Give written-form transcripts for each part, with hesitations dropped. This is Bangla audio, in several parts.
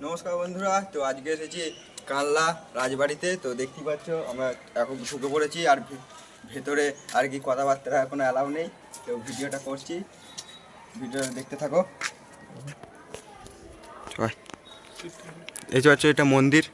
নমস্কার বন্ধুরা, তো আজকে এসেছি কানলা রাজবাড়িতে। তো দেখতে পাচ্ছ আমরা এখন ঢুকে পড়েছি, আর ভেতরে আর কি কথাবার্তা এখনো অ্যালাউ নেই। তো ভিডিওটা করছি, ভিডিওটা দেখতে থাকো। এই যে হচ্ছে এটা মন্দির।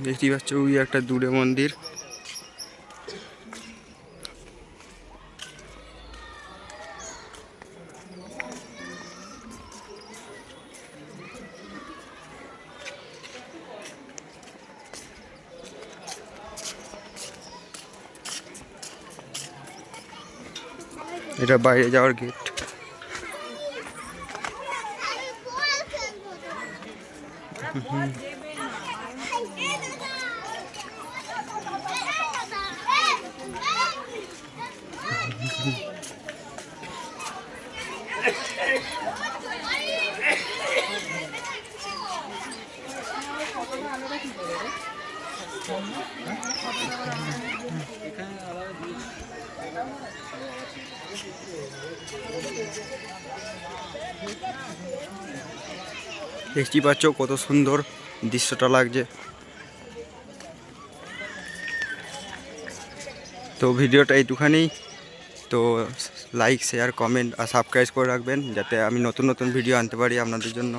দেখতে পাচ্ছ ওই একটা দূরে মন্দির। এটা বাইরে যাওয়ার গেট। দেখতে পাচ্ছ কত সুন্দর দৃশ্যটা লাগছে। তো ভিডিওটা এইটুখানি। তো লাইক, শেয়ার, কমেন্ট আর সাবস্ক্রাইব করে রাখবেন, যাতে আমি নতুন নতুন ভিডিও আনতে পারি আপনাদের জন্য।